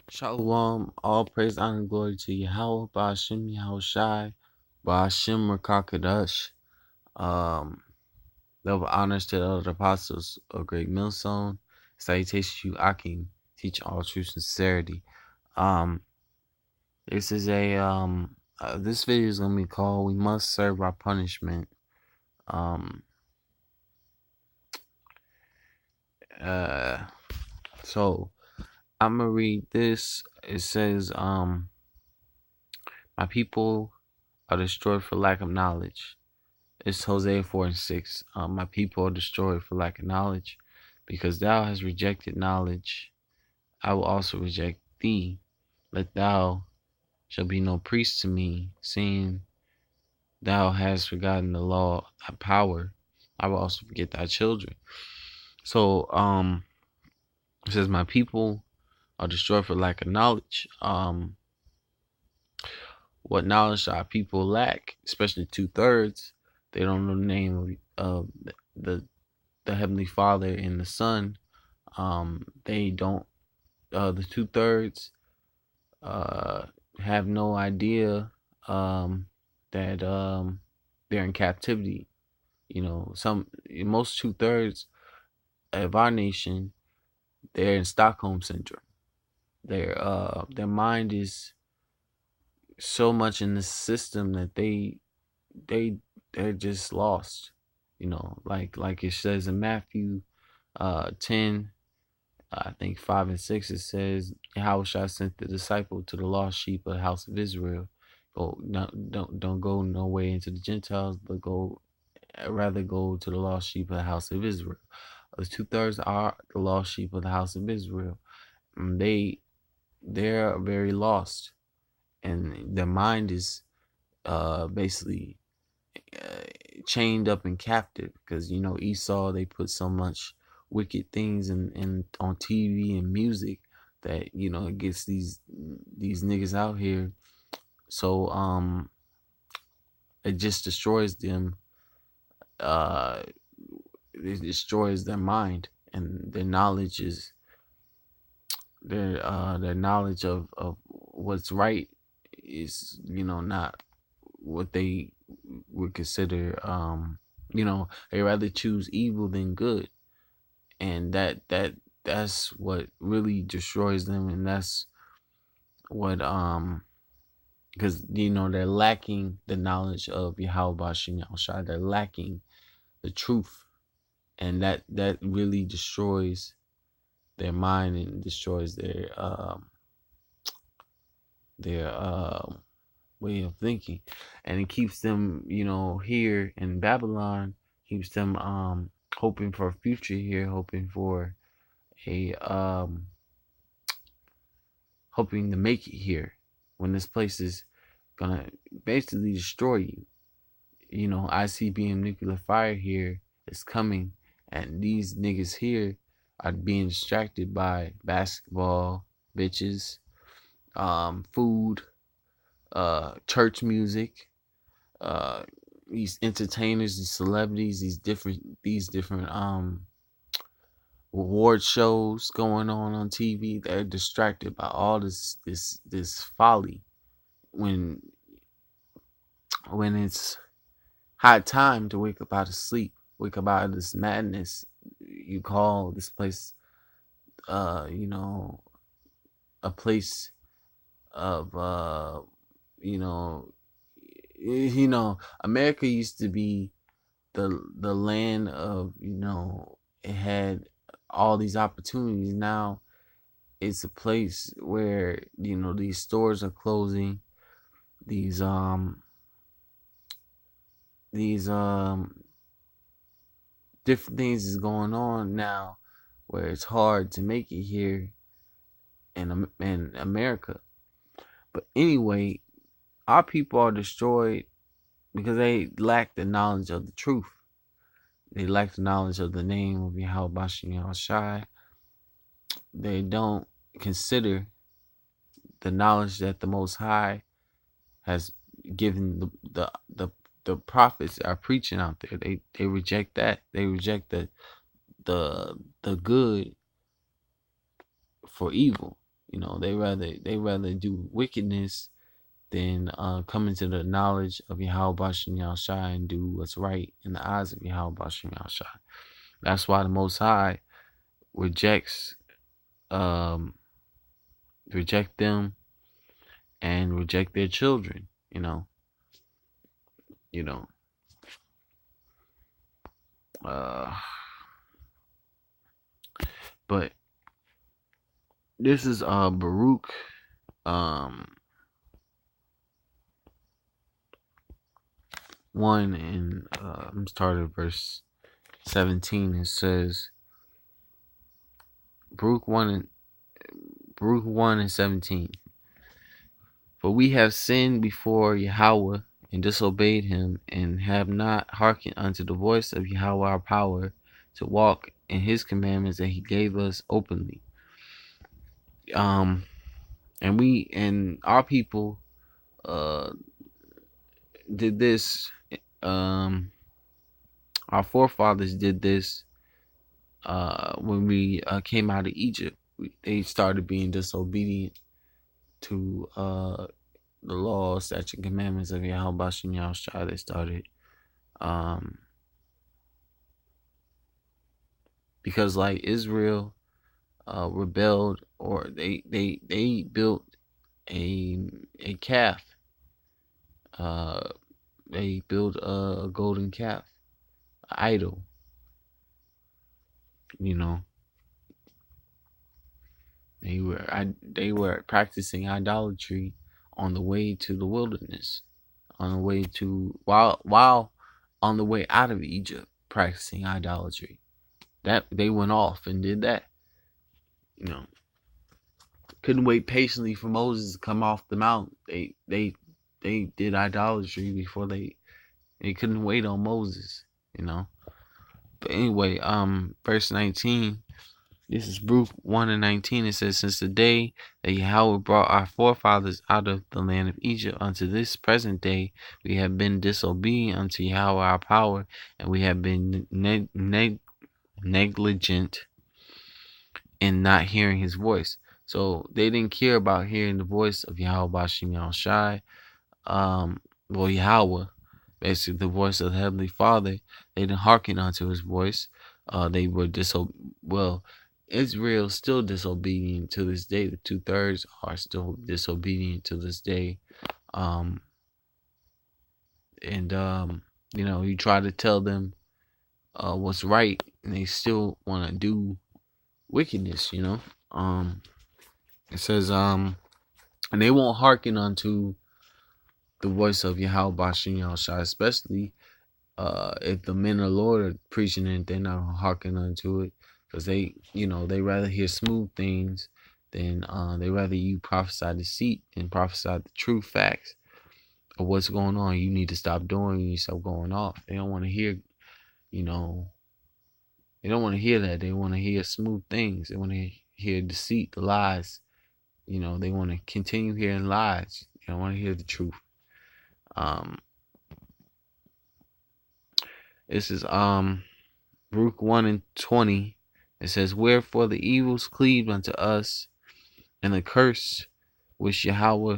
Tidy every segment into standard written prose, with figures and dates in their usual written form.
Shalom, all praise, honor, and glory to Yahweh, Ba'ashem, Yahweh Shai, Ba'ashem, Rakakadash. Level honors to the other apostles of Great Millstone. Salutations to you, Akim. Teach all true sincerity. Um, this is this video is gonna be called "We Must Serve Our Punishment." Um, so I'm gonna read this. It says, my people are destroyed for lack of knowledge. It's Hosea 4:6. My people are destroyed for lack of knowledge. Because thou hast rejected knowledge, I will also reject thee. Let thou shall be no priest to me, seeing thou hast forgotten the law, thy power. I will also forget thy children. So, it says, my people are destroyed for lack of knowledge. What knowledge do our people lack? Especially 2/3. They don't know the name of the Heavenly Father and the Son. They don't. The 2/3 have no idea that they're in captivity. You know, most 2/3 of our nation, they're in Stockholm syndrome. Their mind is so much in the system that they're just lost. You know, like it says in Matthew 10, I think 5 and 6, it says, Yahushua sent the disciple to the lost sheep of the house of Israel. Don't go no way into the Gentiles, but rather go to the lost sheep of the house of Israel. The 2/3 are the lost sheep of the house of Israel. And they're very lost, and their mind is basically chained up and captive, because Esau, they put so much wicked things in on TV and music that it gets these niggas out here. So it just destroys them. It destroys their mind, and their knowledge is their knowledge of what's right is not what they would consider. They rather choose evil than good, and that's what really destroys them. And that's what because they're lacking the knowledge of Yahweh Bashim Yahushua. They're lacking the truth, and that really destroys their mind and destroys their way of thinking, and it keeps them here in Babylon, keeps them hoping for a future here, hoping for a hoping to make it here, when this place is gonna basically destroy you. ICBM nuclear fire here is coming, and these niggas here are being distracted by basketball, bitches, food, church music, these entertainers, these celebrities, these different award shows going on TV. They're distracted by all this folly, when it's high time to wake up out of sleep, wake up out of this madness. You call this place a place of America used to be the land of, it had all these opportunities. Now it's a place where these stores are closing, these different things is going on now, where it's hard to make it here in America. But anyway, our people are destroyed because they lack the knowledge of the truth. They lack the knowledge of the name of Yahweh Bashim Yahushai. They don't consider the knowledge that the Most High has given the prophets are preaching out there. They reject that. They reject the good for evil. You know, they rather do wickedness than come into the knowledge of Yahweh Bashem Yahushai and do what's right in the eyes of Yahweh Bashem Yahushai. That's why the Most High rejects reject them and reject their children. You know. But this is Baruch 1 and I'm starting at verse 17. It says Baruch 1 and 17. For we have sinned before Yahweh and disobeyed him, and have not hearkened unto the voice of Yahweh our power, to walk in his commandments that he gave us openly. And our people did this. Our forefathers did this when we came out of Egypt. They started being disobedient to the laws, statutes, and commandments of Yahweh Bashem Yahushua. They started because like Israel rebelled, or they built a calf. They built a golden calf, an idol. You know, they were practicing idolatry on the way to the wilderness, on the way to while on the way out of Egypt, practicing idolatry. That they went off and did that. You know, couldn't wait patiently for Moses to come off the mount. They did idolatry before they couldn't wait on Moses. You know. But anyway, verse 19. This is Baruch 1 and 19. It says, since the day that Yahweh brought our forefathers out of the land of Egypt unto this present day, we have been disobedient unto Yahweh our power, and we have been negligent in not hearing his voice. So they didn't care about hearing the voice of Yahweh Bashem Yahushai, Yahweh, basically the voice of the Heavenly Father. They didn't hearken unto his voice. They were Israel's still disobedient to this day. The 2/3 are still disobedient to this day. You try to tell them what's right, and they still want to do wickedness. It says and they won't hearken unto the voice of Yahweh Bashem Yahushua, especially if the men of the Lord are preaching it. They're not hearken unto it, because they rather hear smooth things than they rather you prophesy deceit and prophesy the true facts of what's going on. You need to stop doing. You need to stop going off. They don't want to hear, they don't want to hear that. They want to hear smooth things. They want to hear deceit, the lies. They want to continue hearing lies. They don't want to hear the truth. This is Baruch 1 and 20. It says, wherefore the evils cleaved unto us, and the curse which Yahweh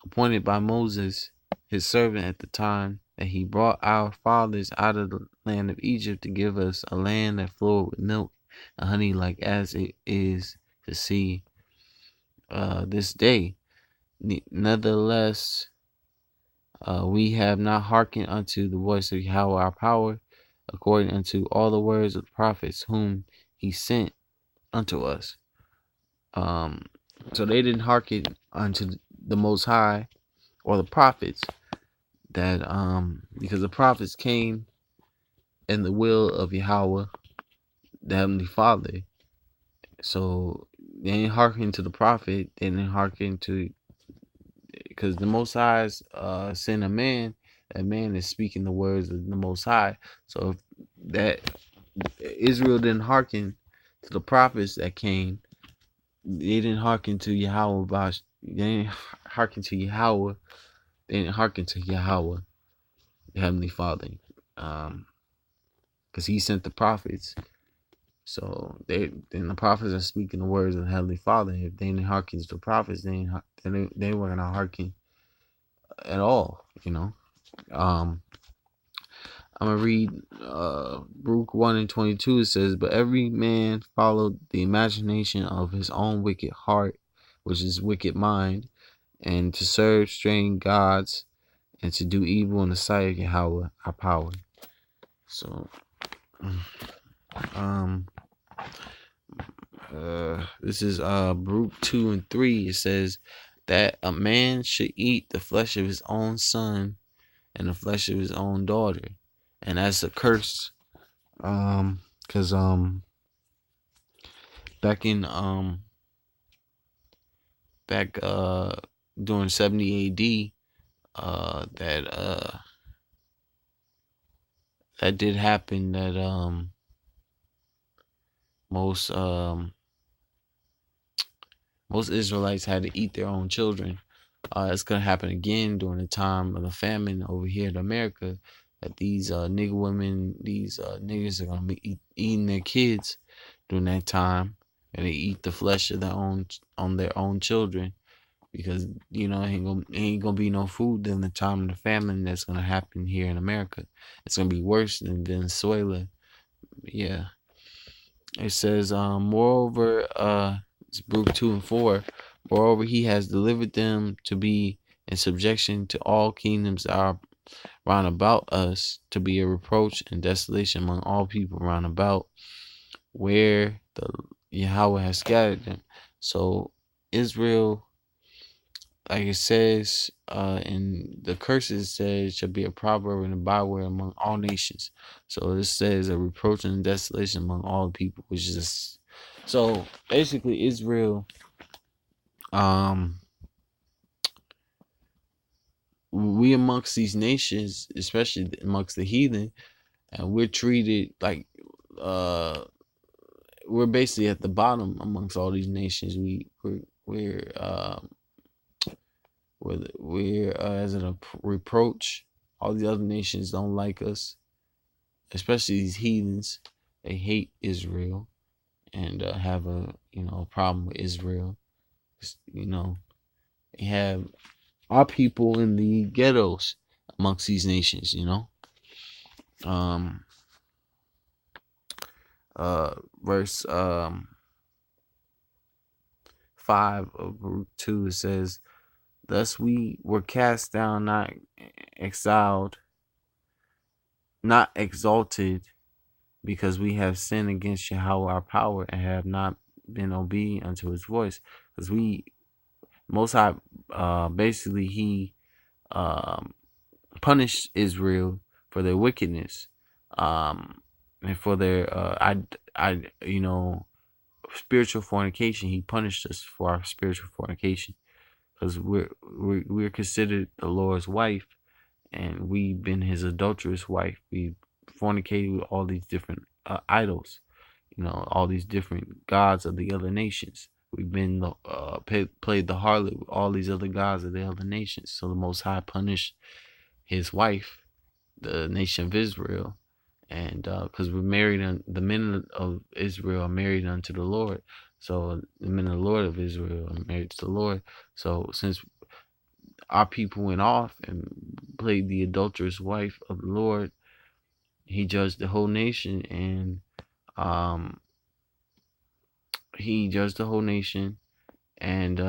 appointed by Moses his servant at the time that he brought our fathers out of the land of Egypt, to give us a land that flowed with milk and honey, like as it is to see this day. Nevertheless, we have not hearkened unto the voice of Yahweh our power, according unto all the words of the prophets whom he sent unto us. So they didn't hearken unto the Most High or the prophets, that because the prophets came in the will of Yahweh, the Heavenly Father. So they didn't hearken to the prophet. They didn't hearken to, because the Most High sent a man. That man is speaking the words of the Most High. So if that Israel didn't hearken to the prophets that came, they didn't hearken to Yahweh. They didn't hearken to Yahweh. They didn't hearken to Yahweh, the Heavenly Father, because he sent the prophets So then the prophets are speaking the words of the Heavenly Father. If they didn't hearken to the prophets, they weren't gonna hearken at all. Um, I'm gonna read Baruch 1:22. It says, "But every man followed the imagination of his own wicked heart, which is wicked mind, and to serve strange gods, and to do evil in the sight of Yahweh our power." So, um, this is Baruch 2:3. It says that a man should eat the flesh of his own son and the flesh of his own daughter, and that's a curse. Cause back in back during 70 AD, that did happen. That most most Israelites had to eat their own children. It's gonna happen again during the time of the famine over here in America. That these nigger women, these niggers are gonna be eating their kids during that time, and they eat the flesh of their own children, because ain't gonna be no food during the time of the famine that's gonna happen here in America. It's gonna be worse than Venezuela. Yeah. It says, moreover, it's Baruch 2:4. Moreover, he has delivered them to be in subjection to all kingdoms that are round about us, to be a reproach and desolation among all people round about, where the Yahweh has scattered them. So Israel, like it says in the curses, says shall be a proverb and a byword among all nations. So this says a reproach and desolation among all people, which is so basically Israel. We amongst these nations, especially amongst the heathen, and we're treated like we're basically at the bottom amongst all these nations. We're as a reproach. All the other nations don't like us, especially these heathens. They hate Israel and have a problem with Israel. They have our people in the ghettos amongst these nations. Um, verse 5 of Baruch 2, it says, "Thus we were cast down, not exiled, not exalted, because we have sinned against Yahweh our power, and have not been obedient unto his voice." Because Most High, basically, he punished Israel for their wickedness, and for their, spiritual fornication. He punished us for our spiritual fornication, because we're considered the Lord's wife, and we've been his adulterous wife. We fornicated with all these different idols, all these different gods of the other nations. We've been played the harlot with all these other gods of the other nations. So the Most High punished his wife, the nation of Israel, and because we're married, the men of Israel are married unto the Lord. So the men of the Lord of Israel are married to the Lord. So since our people went off and played the adulterous wife of the Lord, he judged the whole nation, and he judged the whole nation, and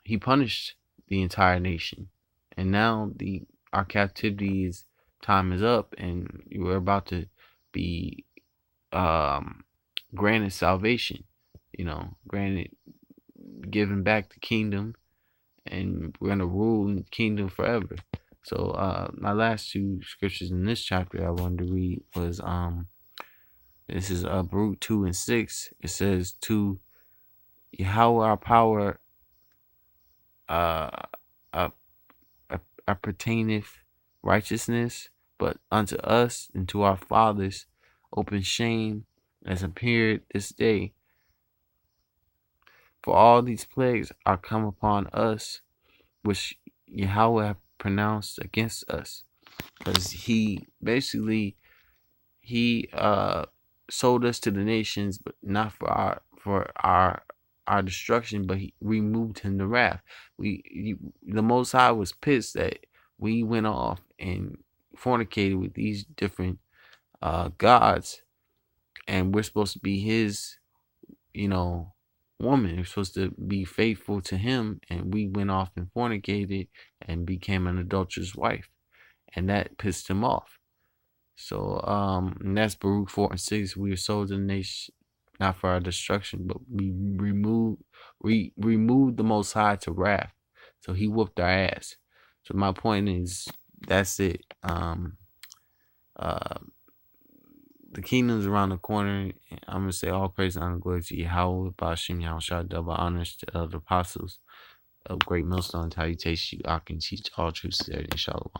he punished the entire nation. And now our captivity time is up, and we're about to be granted salvation, granted, given back the kingdom, and we're gonna rule in the kingdom forever. So my last two scriptures in this chapter I wanted to read was this is Baruch 2:6. It says, "To Yahweh our power uh, uh appertaineth righteousness, but unto us and to our fathers open shame has appeared this day. For all these plagues are come upon us, which Yahweh hath pronounced against us." Because he basically sold us to the nations, but not for our destruction, but we moved him to wrath. The Most High was pissed that we went off and fornicated with these different gods, and we're supposed to be his, woman. We're supposed to be faithful to him, and we went off and fornicated and became an adulterous wife, and that pissed him off. So and that's Baruch 4 and 6. We are sold to the nation not for our destruction, but we removed the Most High to wrath. So he whooped our ass. So my point is, that's it. The kingdom's around the corner. I'm gonna say all praise and honor, glory to Yahweh, Bashim, Yahushua, double honors to the apostles of Great Millstone. How you taste you, I can teach all truths there in Shalom.